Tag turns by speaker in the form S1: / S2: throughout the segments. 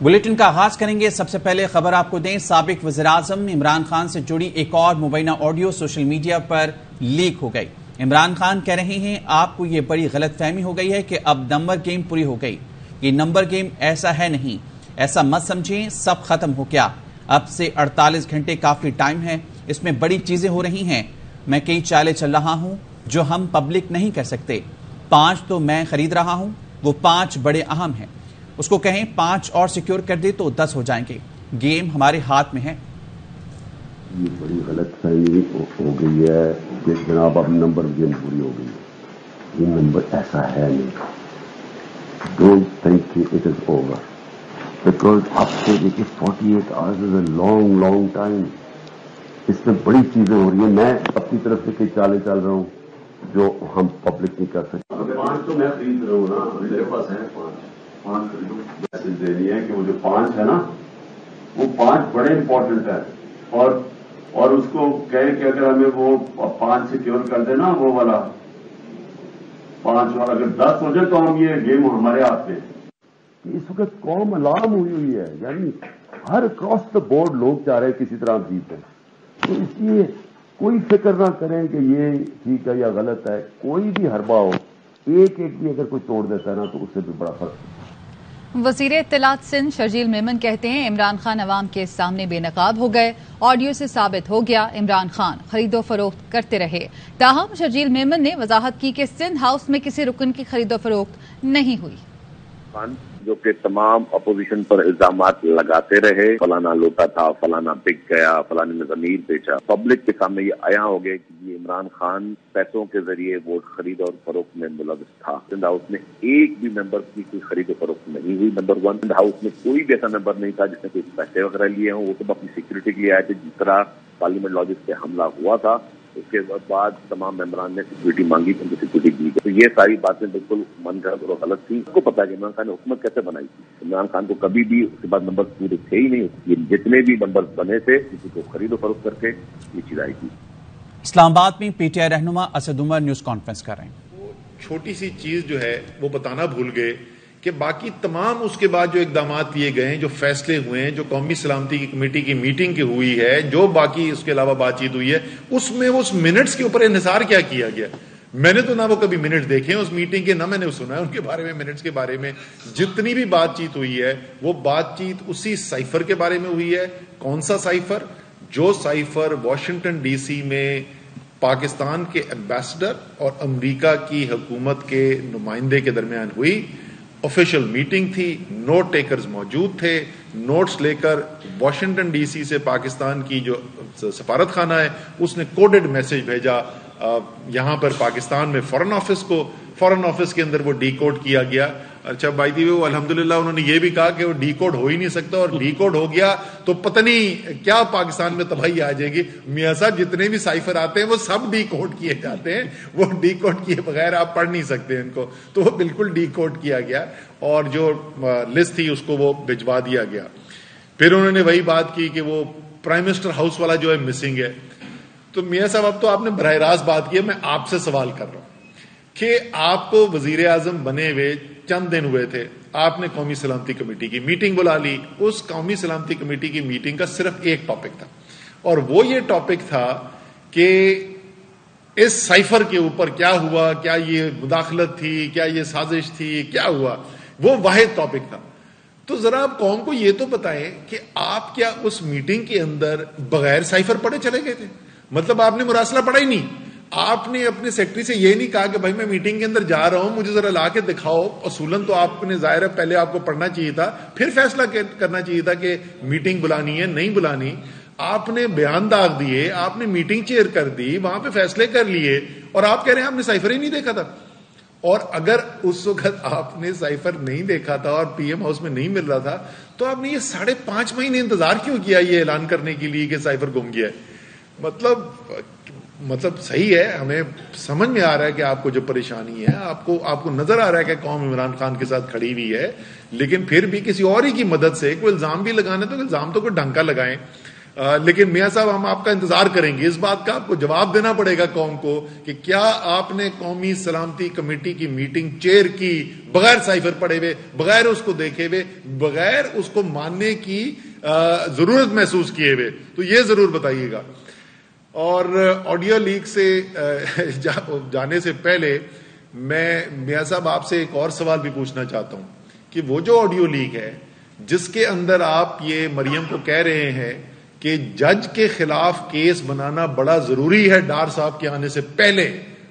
S1: Bulletin کا آغاز کریں گے. سب سے پہلے خبر آپ کو دیں. سابق وزیراعظم عمران خان سے جڑی ایک اور مبینہ آڈیو سوشل میڈیا پر لیک ہو گئی. عمران خان کہہ رہے ہیں آپ کو یہ بڑی غلط فہمی ہو گئی ہے کہ اب نمبر گیم پوری ہو گئی. یہ نمبر گیم ایسا ہے نہیں, ایسا مت سمجھیں, سب ختم ہو گیا. اب سے 48 گھنٹے کافی ٹائم ہے, اس میں بڑی چیزیں ہو رہی ہیں. میں کئی چالیں چل رہا ہوں جو ہم پبلک نہیں کر سکتے. 5 تو میں خرید رہا ہوں, وہ 5 بڑے اہم ہیں. اس کو کہیں 5 اور سیکیور کر دے تو 10 ہو جائیں گے. گیم ہمارے ہاتھ میں ہے.
S2: یہ بڑی غلط فہمی ہو گئی ہے کہ جناب اب نمبر گیم پوری ہو گئی ہے. یہ نمبر ایسا ہے نہیں. Don't think it is over, because اب سے دیکھیے 48 hours is a long time. اس میں بڑی چیزیں ہو رہی ہیں. میں اپنی طرف سے کئی چالیں چل رہا ہوں جو ہم پبلک نہیں کر سکتے. 5 تو میں خرید رہا ہوں نا, میرے پاس ہے 5 خریدوں. میسج دینی ہے کہ وہ جو 5 ہے نا, وہ 5 بڑے امپورٹنٹ ہے. اور اس کو کہے کہ اگر ہمیں وہ 5 سیکیور کر دے نا, وہ والا 5, اور اگر 10 ہو جائے تو ہم یہ گیم ہمارے ہاتھ میں. اس وقت قوم الارم ہوئی ہے, یعنی ہر اکراس دا بورڈ لوگ چاہ رہے ہیں کسی طرح جیتے. تو اس لیے کوئی فکر نہ کریں کہ یہ ٹھیک ہے یا غلط ہے. کوئی بھی حربہ ہو, ایک بھی اگر کوئی توڑ دیتا ہے نا تو اس سے بھی بڑا فرق ہے.
S3: وزیر اطلاعات سندھ شرجیل میمن کہتے ہیں عمران خان عوام کے سامنے بے نقاب ہو گئے. آڈیو سے ثابت ہو گیا عمران خان خرید و فروخت کرتے رہے. تاہم شرجیل میمن نے وضاحت کی کہ سندھ ہاؤس میں کسی رکن کی خرید و فروخت نہیں ہوئی.
S4: جو کہ تمام اپوزیشن پر الزامات لگاتے رہے, فلانا لوٹا تھا, فلانا بک گیا, فلانے نے ضمیر بیچا. پبلک کے سامنے یہ عیاں ہو گئے کہ یہ عمران خان پیسوں کے ذریعے ووٹ خرید اور فروخت میں ملوث تھا. سندھ ہاؤس میں ایک بھی ممبر کی کوئی خرید و فروخت نہیں ہوئی. نمبر 1, سندھ ہاؤس میں کوئی بھی ایسا ممبر نہیں تھا جس نے کوئی پیسے وغیرہ لیے ہوں. وہ تو اپنی سیکورٹی کے لیے آئے تھے. جس طرح پارلیمنٹ لاجز پہ حملہ ہوا تھا اس کے بعد تمام ممبران نے سیکورٹی مانگی, ان کو سیکورٹی دی گئی. تو یہ ساری باتیں بالکل من گھڑت اور غلط تھی. اس کو پتا ہے کہ عمران خان نے حکومت کیسے بنائی تھی. عمران خان کو کبھی بھی اس کے بعد نمبر پورے تھے ہی نہیں. یہ جتنے بھی نمبر بنے تھے کسی کو خرید و فروخت کر کے یہ چیز آئی تھی.
S1: اسلام آباد میں پی ٹی آئی رہنما اسد عمر نیوز کانفرنس کر رہے ہیں.
S5: چھوٹی سی چیز جو ہے وہ بتانا بھول گئے کہ باقی تمام اس کے بعد جو اقدامات لیے گئے ہیں, جو فیصلے ہوئے ہیں, جو قومی سلامتی کی کمیٹی کی میٹنگ کی ہوئی ہے, جو باقی اس کے علاوہ بات چیت ہوئی ہے, اس میں اس منٹس کے اوپر انحصار کیا کیا گیا. میں نے تو نہ وہ کبھی منٹس دیکھے ہیں اس میٹنگ کے, نہ میں نے سنا ہے ان کے بارے میں. منٹس کے بارے میں جتنی بھی بات چیت ہوئی ہے وہ بات چیت اسی سائفر کے بارے میں ہوئی ہے. کون سا سائفر؟ جو سائفر واشنگٹن ڈی سی میں پاکستان کے ایمبیسڈر اور امریکہ کی حکومت کے نمائندے کے درمیان ہوئی. آفیشیل میٹنگ تھی, نوٹ ٹیکرز موجود تھے. نوٹس لے کر واشنگٹن ڈی سی سے پاکستان کی جو سفارت خانہ ہے اس نے کوڈڈ میسج بھیجا یہاں پر پاکستان میں فورن آفس کو. فورن آفس کے اندر وہ ڈی کوڈ کیا گیا. اچھا بائی دی وے وہ الحمدللہ انہوں نے یہ بھی کہا کہ وہ ڈی کوڈ ہو ہی نہیں سکتا, اور ڈی کوڈ ہو گیا تو پتہ نہیں کیا پاکستان میں تباہی آ جائے گی. میاں صاحب جتنے بھی سائفر آتے ہیں وہ سب ڈی کوڈ کیے جاتے ہیں. وہ ڈی کوڈ کیے بغیر آپ پڑھ نہیں سکتے ان کو. تو وہ بالکل ڈی کوڈ کیا گیا اور جو لسٹ تھی اس کو وہ بھجوا دیا گیا. پھر انہوں نے وہی بات کی کہ وہ پرائم منسٹر ہاؤس والا جو ہے مسنگ ہے. تو میاں صاحب اب تو آپ نے براہ راست بات کی ہے, میں آپ سے سوال کر رہا ہوں کہ آپ کو وزیر اعظم بنے ہوئے چند دن ہوئے تھے, آپ نے قومی سلامتی کمیٹی کی میٹنگ بلا لی. اس قومی سلامتی کمیٹی کی میٹنگ کا صرف ایک ٹاپک تھا, اور وہ یہ ٹاپک تھا کہ اس سائفر کے اوپر کیا ہوا, کیا یہ مداخلت تھی, کیا یہ سازش تھی, کیا ہوا. وہ واحد ٹاپک تھا. تو ذرا آپ قوم کو یہ تو بتائیں کہ آپ کیا اس میٹنگ کے اندر بغیر سائفر پڑھے چلے گئے تھے؟ مطلب آپ نے مراسلہ پڑھا ہی نہیں. آپ نے اپنے سیکرٹری سے یہ نہیں کہا کہ بھائی میں میٹنگ کے اندر جا رہا ہوں, مجھے ذرا لا کے دکھاؤ. اصولاً تو آپ نے ظاہر ہے پہلے آپ کو پڑھنا چاہیے تھا, پھر فیصلہ کرنا چاہیے تھا کہ میٹنگ بلانی ہے نہیں بلانی. آپ نے بیان داغ دیے, آپ نے میٹنگ چیئر کر دی, وہاں پہ فیصلے کر لیے, اور آپ کہہ رہے ہیں آپ نے سائفر ہی نہیں دیکھا تھا. اور اگر اس وقت آپ نے سائفر نہیں دیکھا تھا اور پی ایم ہاؤس میں نہیں مل رہا تھا تو آپ نے یہ 5.5 مہینے انتظار کیوں کیا یہ اعلان کرنے کے لیے کہ سائفر گم گیا ہے؟ مطلب صحیح ہے, ہمیں سمجھ میں آ رہا ہے کہ آپ کو جو پریشانی ہے, آپ کو نظر آ رہا ہے کہ قوم عمران خان کے ساتھ کھڑی ہوئی ہے, لیکن پھر بھی کسی اور ہی کی مدد سے کوئی الزام بھی لگانا تو الزام تو کوئی ڈھنگ کا لگائیں. لیکن میاں صاحب ہم آپ کا انتظار کریں گے، اس بات کا آپ کو جواب دینا پڑے گا قوم کو کہ کیا آپ نے قومی سلامتی کمیٹی کی میٹنگ چیئر کی بغیر سائفر پڑھے ہوئے، بغیر اس کو دیکھے ہوئے، بغیر اس کو ماننے کی ضرورت محسوس کیے ہوئے؟ تو یہ ضرور بتائیے گا۔ اور آڈیو لیک سے جانے سے پہلے میں میاں صاحب آپ سے ایک اور سوال بھی پوچھنا چاہتا ہوں کہ وہ جو آڈیو لیک ہے جس کے اندر آپ یہ مریم کو کہہ رہے ہیں کہ جج کے خلاف کیس بنانا بڑا ضروری ہے ڈار صاحب کے آنے سے پہلے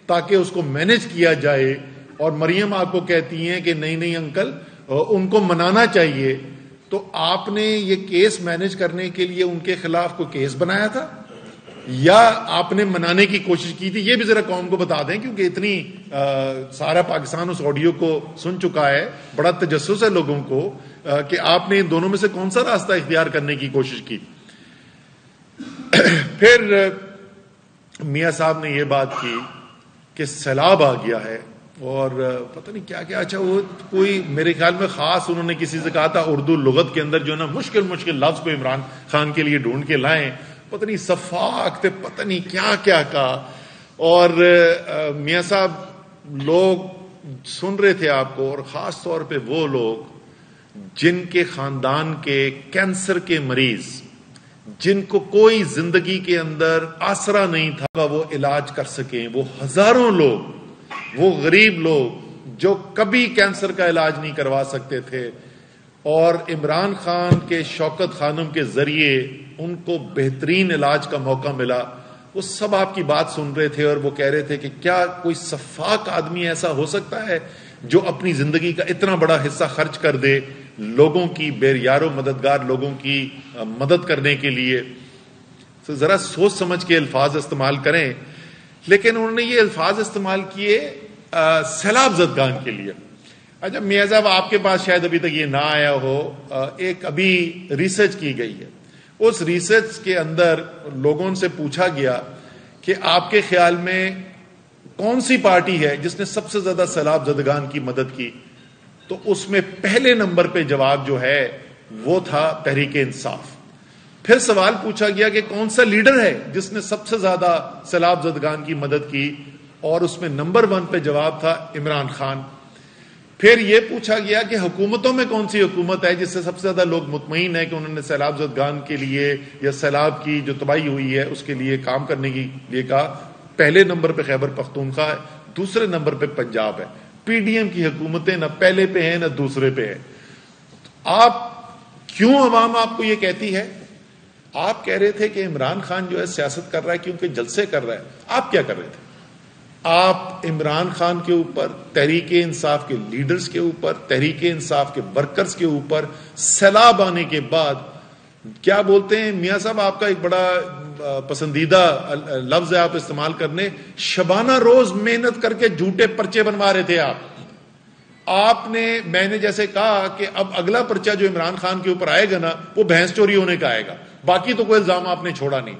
S5: تاکہ اس کو مینج کیا جائے، اور مریم آپ کو کہتی ہیں کہ نہیں انکل ان کو منانا چاہیے، تو آپ نے یہ کیس مینج کرنے کے لیے ان کے خلاف کوئی کیس بنایا تھا یا آپ نے منانے کی کوشش کی تھی؟ یہ بھی ذرا قوم کو بتا دیں، کیونکہ اتنی سارا پاکستان اس آڈیو کو سن چکا ہے، بڑا تجسس ہے لوگوں کو کہ آپ نے ان دونوں میں سے کون سا راستہ اختیار کرنے کی کوشش کی۔ پھر میاں صاحب نے یہ بات کی کہ سیلاب آ گیا ہے اور پتہ نہیں کیا کیا، اچھا وہ کوئی میرے خیال میں خاص انہوں نے کسی سے کہا تھا اردو لغت کے اندر جو ہے نا مشکل لفظ کو عمران خان کے لیے ڈھونڈ کے لائیں، پتہ نہیں صفاق تھے، پتہ نہیں کیا کیا کہا، اور میاں صاحب لوگ سن رہے تھے آپ کو، اور خاص طور پہ وہ لوگ جن کے خاندان کے کینسر کے مریض، جن کو کوئی زندگی کے اندر آسرا نہیں تھا وہ علاج کر سکیں، وہ ہزاروں لوگ، وہ غریب لوگ جو کبھی کینسر کا علاج نہیں کروا سکتے تھے، اور عمران خان کے شوکت خانم کے ذریعے ان کو بہترین علاج کا موقع ملا، وہ سب آپ کی بات سن رہے تھے اور وہ کہہ رہے تھے کہ کیا کوئی صفاق آدمی ایسا ہو سکتا ہے جو اپنی زندگی کا اتنا بڑا حصہ خرچ کر دے لوگوں کی بے یار و مددگار لوگوں کی مدد کرنے کے لیے؟ تو ذرا سوچ سمجھ کے الفاظ استعمال کریں۔ لیکن انہوں نے یہ الفاظ استعمال کیے سیلاب زدگان کے لیے۔ اچھا میاں صاحب آپ کے پاس شاید ابھی تک یہ نہ آیا ہو، ایک ابھی ریسرچ کی گئی ہے، اس ریسرچ کے اندر لوگوں سے پوچھا گیا کہ آپ کے خیال میں کون سی پارٹی ہے جس نے سب سے زیادہ سیلاب زدگان کی مدد کی، تو اس میں پہلے نمبر پہ جواب جو ہے وہ تھا تحریک انصاف۔ پھر سوال پوچھا گیا کہ کون سا لیڈر ہے جس نے سب سے زیادہ سیلاب زدگان کی مدد کی، اور اس میں نمبر 1 پہ جواب تھا عمران خان۔ پھر یہ پوچھا گیا کہ حکومتوں میں کون سی حکومت ہے جس سے سب سے زیادہ لوگ مطمئن ہیں کہ انہوں نے سیلاب زدگان کے لیے یا سیلاب کی جو تباہی ہوئی ہے اس کے لیے کام کرنے کے لیے کہا۔ پہلے نمبر پہ خیبر پختونخوا ہے، دوسرے نمبر پہ پنجاب ہے۔ پی ڈی ایم کی حکومتیں نہ پہلے پہ ہیں نہ دوسرے پہ ہیں۔ آپ کیوں عوام آپ کو یہ کہتی ہے؟ آپ کہہ رہے تھے کہ عمران خان جو ہے سیاست کر رہا ہے کیونکہ جلسے کر رہا ہے۔ آپ کیا کر رہے تھے؟ آپ عمران خان کے اوپر، تحریک انصاف کے لیڈرز کے اوپر، تحریک انصاف کے ورکرز کے اوپر سیلاب آنے کے بعد کیا بولتے ہیں میاں صاحب، آپ کا ایک بڑا پسندیدہ لفظ ہے آپ استعمال کرنے، شبانہ روز محنت کر کے جھوٹے پرچے بنوا رہے تھے آپ نے۔ میں نے جیسے کہا کہ اب اگلا پرچہ جو عمران خان کے اوپر آئے گا نا وہ بھینس چوری ہونے کا آئے گا، باقی تو کوئی الزام آپ نے چھوڑا نہیں۔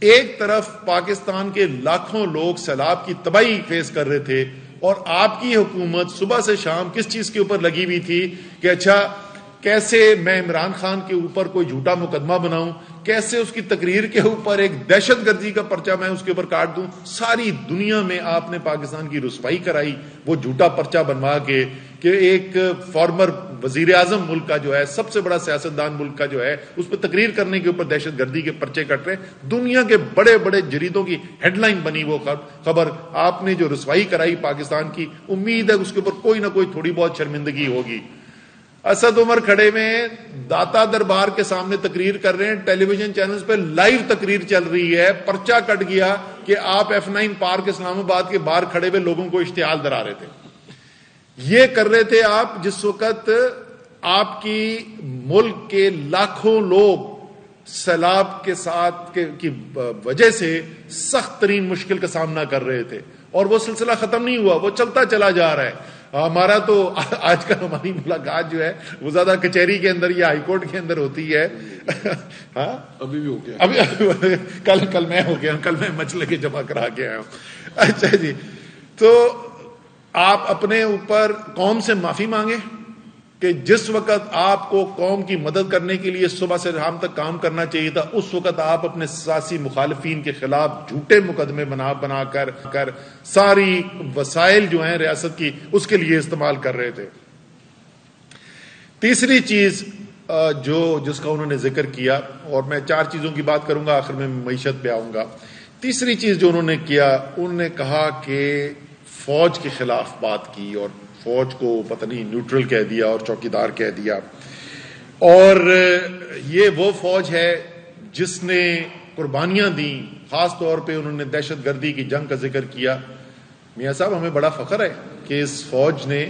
S5: ایک طرف پاکستان کے لاکھوں لوگ سیلاب کی تباہی فیس کر رہے تھے، اور آپ کی حکومت صبح سے شام کس چیز کے اوپر لگی ہوئی تھی کہ اچھا کیسے میں عمران خان کے اوپر کوئی جھوٹا مقدمہ بناؤں، کیسے اس کی تقریر کے اوپر ایک دہشت گردی کا پرچہ میں اس کے اوپر کاٹ دوں۔ ساری دنیا میں آپ نے پاکستان کی رسوائی کرائی وہ جھوٹا پرچہ بنوا کے کہ ایک فارمر وزیر اعظم ملک کا جو ہے، سب سے بڑا سیاستدان ملک کا جو ہے، اس پہ تقریر کرنے کے اوپر دہشت گردی کے پرچے کٹ رہے۔ دنیا کے بڑے بڑے جریدوں کی ہیڈ لائن بنی وہ خبر۔ آپ نے جو رسوائی کرائی پاکستان کی، امید ہے اس کے اوپر کوئی نہ کوئی تھوڑی بہت شرمندگی ہوگی۔ اسد عمر کھڑے میں داتا دربار کے سامنے تقریر کر رہے ہیں، ٹیلی ویژن چینلز پہ لائیو تقریر چل رہی ہے، پرچہ کٹ گیا کہ آپ F9 پارک اسلام آباد کے باہر کھڑے ہوئے لوگوں کو اشتعال درا رہے تھے۔ یہ کر رہے تھے آپ جس وقت آپ کی ملک کے لاکھوں لوگ سیلاب کے ساتھ کی وجہ سے سخت ترین مشکل کا سامنا کر رہے تھے، اور وہ سلسلہ ختم نہیں ہوا، وہ چلتا چلا جا رہا ہے۔ ہمارا تو آج کل ہماری ملاقات جو ہے وہ زیادہ کچہری کے اندر یا ہائی کورٹ کے اندر ہوتی ہے۔ ہاں ابھی بھی ہو گیا، ابھی کل میں ہو گیا ہوں، کل میں مسئلے کے جمع کرا کے آیا ہوں۔ اچھا جی، تو آپ اپنے اوپر قوم سے معافی مانگے کہ جس وقت آپ کو قوم کی مدد کرنے کے لیے صبح سے شام تک کام کرنا چاہیے تھا، اس وقت آپ اپنے سیاسی مخالفین کے خلاف جھوٹے مقدمے بنا کر ساری وسائل جو ہیں ریاست کی اس کے لیے استعمال کر رہے تھے۔ تیسری چیز جس کا انہوں نے ذکر کیا، اور میں 4 چیزوں کی بات کروں گا، آخر میں معیشت پہ آؤں گا۔ تیسری چیز جو انہوں نے کیا، انہوں نے کہا کہ فوج کے خلاف بات کی اور فوج کو پتہ نہیں نیوٹرل کہہ دیا اور چوکیدار کہہ دیا، اور یہ وہ فوج ہے جس نے قربانیاں دیں۔ خاص طور پہ انہوں نے دہشت گردی کی جنگ کا ذکر کیا۔ میاں صاحب، ہمیں بڑا فخر ہے کہ اس فوج نے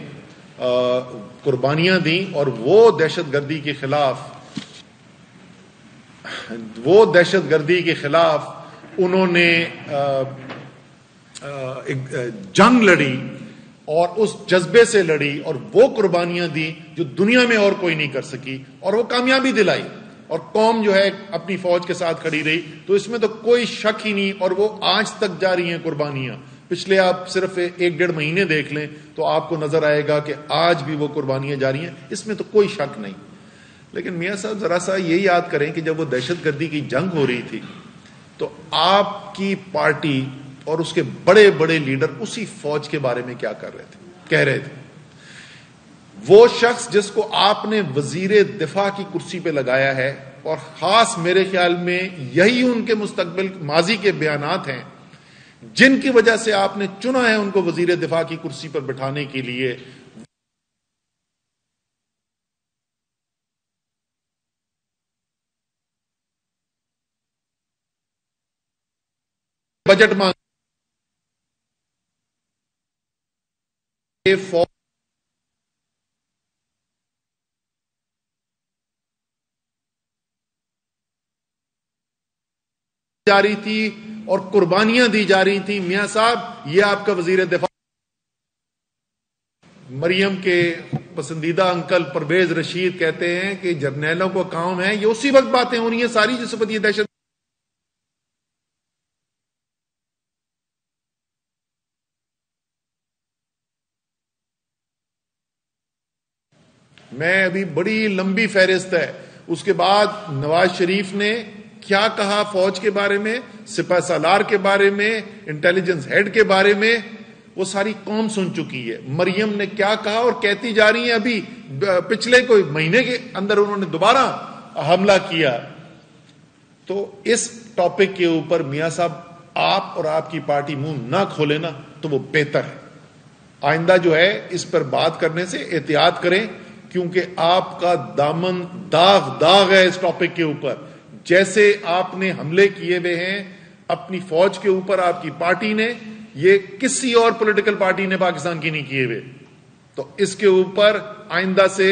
S5: قربانیاں دیں اور وہ دہشت گردی کے خلاف انہوں نے جنگ لڑی اور اس جذبے سے لڑی اور وہ قربانیاں دی جو دنیا میں اور کوئی نہیں کر سکی، اور وہ کامیابی دلائی، اور قوم جو ہے اپنی فوج کے ساتھ کھڑی رہی۔ تو اس میں تو کوئی شک ہی نہیں، اور وہ آج تک جاری ہیں قربانیاں۔ پچھلے آپ صرف 1-1.5 مہینے دیکھ لیں تو آپ کو نظر آئے گا کہ آج بھی وہ قربانیاں جاری ہیں، اس میں تو کوئی شک نہیں۔ لیکن میاں صاحب ذرا سا یہ یاد کریں کہ جب وہ دہشت گردی کی جنگ ہو رہی تھی تو آپ کی پارٹی اور اس کے بڑے بڑے لیڈر اسی فوج کے بارے میں کیا کہہ رہے تھے۔ وہ شخص جس کو آپ نے وزیر دفاع کی کرسی پہ لگایا ہے، اور خاص میرے خیال میں یہی ان کے مستقبل ماضی کے بیانات ہیں جن کی وجہ سے آپ نے چنا ہے ان کو وزیر دفاع کی کرسی پر بٹھانے کے لیے۔ بجٹ مانگ فوج جاری تھی اور قربانیاں دی جا رہی تھیں۔ میاں صاحب، یہ آپ کا وزیر دفاع مریم کے پسندیدہ انکل پرویز رشید کہتے ہیں کہ جرنیلوں کو کام ہے، یہ اسی وقت باتیں ہو رہی ہیں ساری جس وقت یہ دہشت۔ میں ابھی بڑی لمبی فہرست ہے۔ اس کے بعد نواز شریف نے کیا کہا فوج کے بارے میں، سپہ سالار کے بارے میں، انٹیلیجنس ہیڈ کے بارے میں، وہ ساری قوم سن چکی ہے۔ مریم نے کیا کہا اور کہتی جا رہی ہیں، ابھی پچھلے کوئی مہینے کے اندر انہوں نے دوبارہ حملہ کیا۔ تو اس ٹاپک کے اوپر میاں صاحب آپ اور آپ کی پارٹی منہ نہ کھولے نا تو وہ بہتر ہے۔ آئندہ جو ہے اس پر بات کرنے سے احتیاط کریں، کیونکہ آپ کا دامن داغ ہے اس ٹاپک کے اوپر۔ جیسے آپ نے حملے کیے ہوئے ہیں اپنی فوج کے اوپر آپ کی پارٹی نے، یہ کسی اور پولیٹیکل پارٹی نے پاکستان کی نہیں کیے ہوئے۔ تو اس کے اوپر آئندہ سے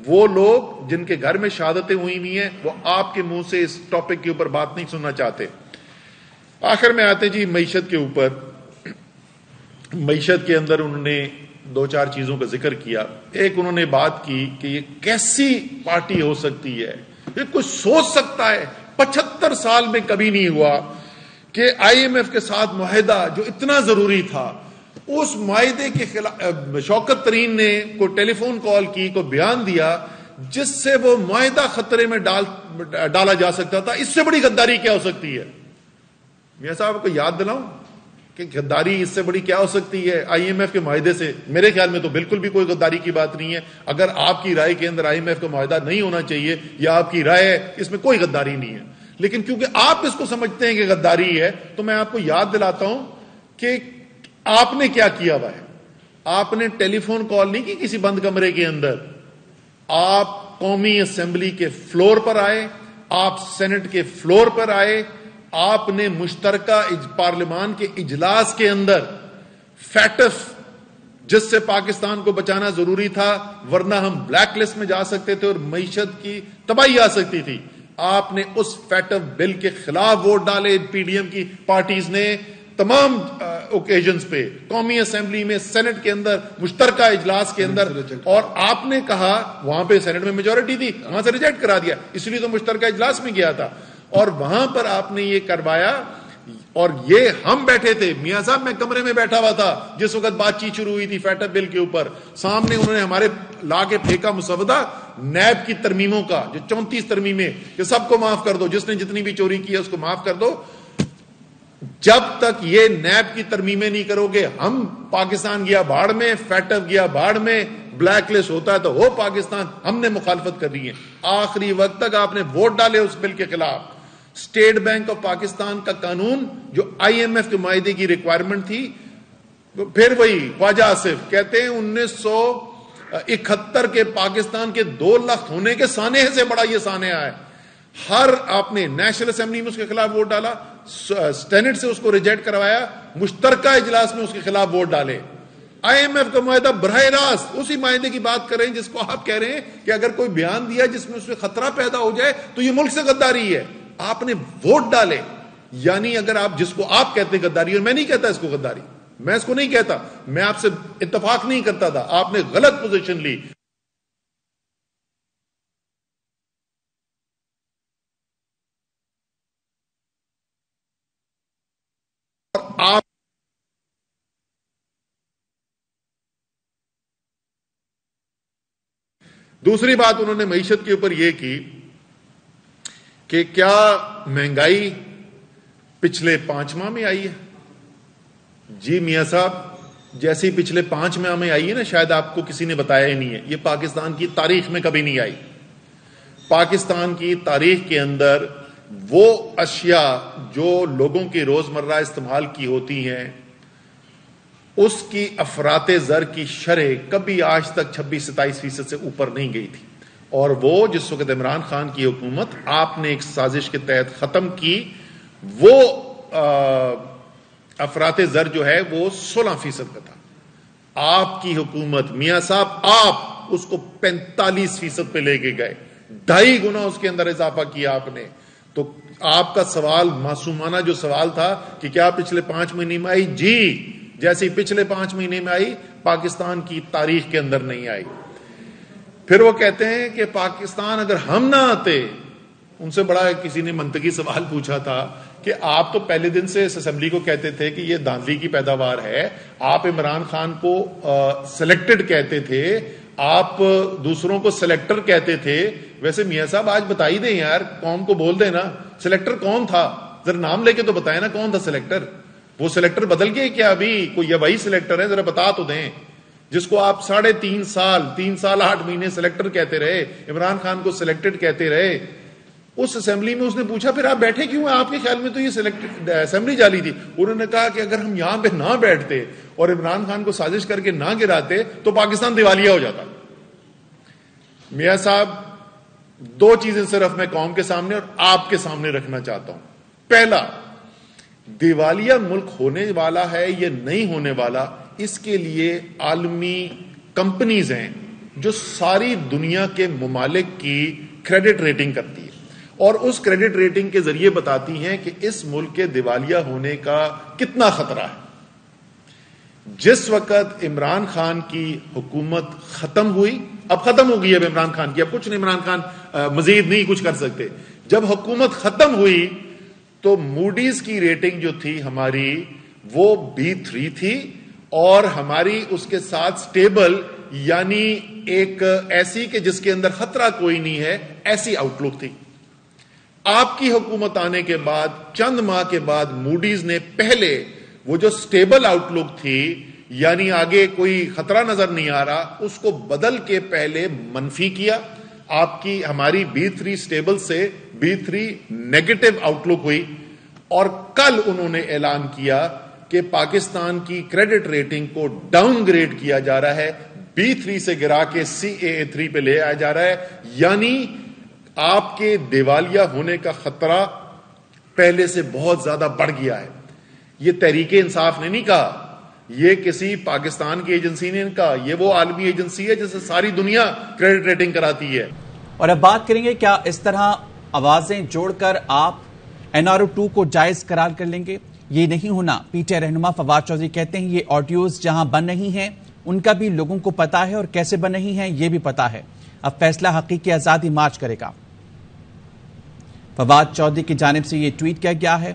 S5: وہ لوگ جن کے گھر میں شہادتیں ہوئی ہوئی ہیں وہ آپ کے منہ سے اس ٹاپک کے اوپر بات نہیں سننا چاہتے۔ آخر میں آتے جی معیشت کے اوپر۔ معیشت کے اندر انہوں نے 2-4 چیزوں کا ذکر کیا۔ ایک انہوں نے بات کی کہ یہ کیسی پارٹی ہو سکتی ہے، یہ کوئی سوچ سکتا ہے 75 سال میں کبھی نہیں ہوا کہ IMF کے ساتھ معاہدہ جو اتنا ضروری تھا، اس معاہدے کے خلاف شوکت ترین نے کوئی ٹیلی فون کال کی، کوئی بیان دیا جس سے وہ معاہدہ خطرے میں ڈالا جا سکتا تھا۔ اس سے بڑی غداری کیا ہو سکتی ہے؟ میاں صاحب کو یاد دلاؤں کہ غداری اس سے بڑی کیا ہو سکتی ہے IMF کے معاہدے سے؟ میرے خیال میں تو بالکل بھی کوئی غداری کی بات نہیں ہے۔ اگر آپ کی رائے کے اندر IMF کا معاہدہ نہیں ہونا چاہیے یا آپ کی رائے ہے اس میں کوئی غداری نہیں ہے، لیکن کیونکہ آپ اس کو سمجھتے ہیں کہ غداری ہے تو میں آپ کو یاد دلاتا ہوں کہ آپ نے کیا کیا ہوا ہے۔ آپ نے ٹیلی فون کال نہیں کی کسی بند کمرے کے اندر، آپ قومی اسمبلی کے فلور پر آئے، آپ سینٹ کے فلور پر آئے، آپ نے مشترکہ پارلیمان کے اجلاس کے اندر فیٹف جس سے پاکستان کو بچانا ضروری تھا ورنہ ہم بلیک لسٹ میں جا سکتے تھے اور معیشت کی تباہی آ سکتی تھی، آپ نے اس فیٹف بل کے خلاف ووٹ ڈالے۔ PDM کی پارٹیز نے تمام اوکیجنز پہ قومی اسمبلی میں، سینٹ کے اندر، مشترکہ اجلاس کے اندر، اور آپ نے کہا وہاں پہ سینٹ میں میجورٹی تھی، وہاں سے ریجیکٹ کرا دیا، اس لیے تو مشترکہ اجلاس میں گیا تھا، اور وہاں پر آپ نے یہ کروایا اور یہ ہم بیٹھے تھے، میاں صاحب میں کمرے میں بیٹھا ہوا تھا جس وقت بات چیت شروع ہوئی تھی فیٹ اپ بل کے اوپر، سامنے انہوں نے ہمارے لا کے پھینکا مسودہ نیب کی ترمیموں کا، جو 34 ترمیمیں کہ سب کو معاف کر دو، جس نے جتنی بھی چوری کی ہے اس کو معاف کر دو. جب تک یہ نیب کی ترمیمیں نہیں کرو گے، ہم پاکستان گیا بھاڑ میں، فیٹ اپ گیا بھاڑ میں، بلیک لسٹ ہوتا ہے تو وہ پاکستان، ہم نے مخالفت کر رہی ہے. آخری وقت تک آپ نے ووٹ ڈالے اس بل کے خلاف. اسٹیٹ بینک آف پاکستان کا قانون جو آئی ایم ایف کے معاہدے کی ریکوائرمنٹ تھی، پھر وہی خواجہ آصف کہتے ہیں 1971 کے پاکستان کے 2 لاکھ ہونے کے سانحے سے بڑا یہ سانحہ ہے. ہر آپ نے نیشنل اسمبلی میں اس کے خلاف ووٹ ڈالا، سینٹ سے اس کو ریجیکٹ کروایا، مشترکہ اجلاس میں اس کے خلاف ووٹ ڈالے. آئی ایم ایف کا معاہدہ براہ راست اسی معاہدے کی بات کر رہے ہیں جس کو آپ کہہ رہے ہیں کہ اگر کوئی بیان دیا جس میں اس میں خطرہ پیدا ہو جائے تو یہ ملک سے غداری ہے. آپ نے ووٹ ڈالے، یعنی اگر آپ جس کو آپ کہتے ہیں غداری، اور میں نہیں کہتا اس کو غداری، میں اس کو نہیں کہتا، میں آپ سے اتفاق نہیں کرتا تھا، آپ نے غلط پوزیشن لی. آپ دوسری بات انہوں نے معیشت کے اوپر یہ کی کہ کیا مہنگائی پچھلے 5 ماہ میں آئی ہے؟ جی میاں صاحب، جیسی پچھلے 5 ماہ میں آئی ہے نا، شاید آپ کو کسی نے بتایا ہی نہیں ہے، یہ پاکستان کی تاریخ میں کبھی نہیں آئی. پاکستان کی تاریخ کے اندر وہ اشیاء جو لوگوں کی روزمرہ استعمال کی ہوتی ہیں اس کی افراط زر کی شرح کبھی آج تک 26-27% سے اوپر نہیں گئی تھی. اور وہ جس وقت عمران خان کی حکومت آپ نے ایک سازش کے تحت ختم کی، وہ افراط زر جو ہے وہ 16% کا تھا. آپ کی حکومت میاں صاحب آپ اس کو 45% پہ لے کے گئے، 2.5 گنا اس کے اندر اضافہ کیا آپ نے. تو آپ کا سوال معصومانہ جو سوال تھا کہ کیا پچھلے 5 مہینے میں آئی، جی جیسے پچھلے 5 مہینے میں آئی پاکستان کی تاریخ کے اندر نہیں آئی. پھر وہ کہتے ہیں کہ پاکستان اگر ہم نہ آتے، ان سے بڑا کسی نے منطقی سوال پوچھا تھا کہ آپ تو پہلے دن سے اس اسمبلی کو کہتے تھے کہ یہ دھاندلی کی پیداوار ہے، آپ عمران خان کو سلیکٹڈ کہتے تھے، آپ دوسروں کو سلیکٹر کہتے تھے. ویسے میاں صاحب آج بتائی دیں یار، قوم کو بول دیں نا سلیکٹر کون تھا، ذرا نام لے کے تو بتائیں نا کون تھا سلیکٹر. وہ سلیکٹر بدل گئے کیا ابھی کوئی، وہی سلیکٹر ہے؟ ذرا بتا تو دیں. جس کو آپ 3.5 سال 3 سال 8 مہینے سلیکٹر کہتے رہے، عمران خان کو سلیکٹڈ کہتے رہے. اس اسمبلی میں اس نے پوچھا پھر آپ بیٹھے کیوں ہیں، آپ کے خیال میں تو یہ سلیکٹڈ اسمبلی جالی تھی. انہوں نے کہا کہ اگر ہم یہاں پہ نہ بیٹھتے اور عمران خان کو سازش کر کے نہ گراتے تو پاکستان دیوالیہ ہو جاتا. میاں صاحب 2 چیزیں صرف میں قوم کے سامنے اور آپ کے سامنے رکھنا چاہتا ہوں. پہلا، دیوالیہ ملک ہونے والا ہے یا نہیں ہونے والا، اس کے لیے عالمی کمپنیز ہیں جو ساری دنیا کے ممالک کی کریڈٹ ریٹنگ کرتی ہے اور اس کریڈٹ ریٹنگ کے ذریعے بتاتی ہیں کہ اس ملک کے دیوالیہ ہونے کا کتنا خطرہ ہے. جس وقت عمران خان کی حکومت ختم ہوئی، اب ختم ہو گئی اب عمران خان کی، اب کچھ نہیں، عمران خان مزید نہیں کچھ کر سکتے. جب حکومت ختم ہوئی تو موڈیز کی ریٹنگ جو تھی ہماری وہ B3 تھی اور ہماری اس کے ساتھ سٹیبل، یعنی ایک ایسی کہ جس کے اندر خطرہ کوئی نہیں ہے، ایسی آؤٹ لک تھی. آپ کی حکومت آنے کے بعد چند ماہ کے بعد موڈیز نے پہلے وہ جو سٹیبل آؤٹ لک تھی، یعنی آگے کوئی خطرہ نظر نہیں آ رہا، اس کو بدل کے پہلے منفی کیا. آپ کی ہماری B3 سٹیبل سے B3 نیگیٹو آؤٹ لک ہوئی اور کل انہوں نے اعلان کیا کہ پاکستان کی کریڈٹ ریٹنگ کو ڈاؤن گریڈ کیا جا رہا ہے، B3 سے گرا کے CAA3 پہ لے آیا جا رہا ہے. یعنی آپ کے دیوالیہ ہونے کا خطرہ پہلے سے بہت زیادہ بڑھ گیا ہے. یہ تحریک انصاف نے نہیں کہا، یہ کسی پاکستان کی ایجنسی نے کہا، یہ وہ عالمی ایجنسی ہے جسے ساری دنیا کریڈٹ ریٹنگ کراتی ہے.
S1: اور اب بات کریں گے کیا اس طرح آوازیں جوڑ کر آپ NRO2 کو جائز قرار کر لیں گے؟ یہ نہیں ہونا. PTI رہنما فواد چودھری کہتے ہیں یہ آڈیوز جہاں بن رہی ہیں ان کا بھی لوگوں کو پتا ہے اور کیسے بن رہی ہیں یہ بھی پتا ہے. اب فیصلہ حقیقی آزادی مارچ کرے گا. فواد چودھری کی جانب سے یہ ٹویٹ کیا گیا ہے.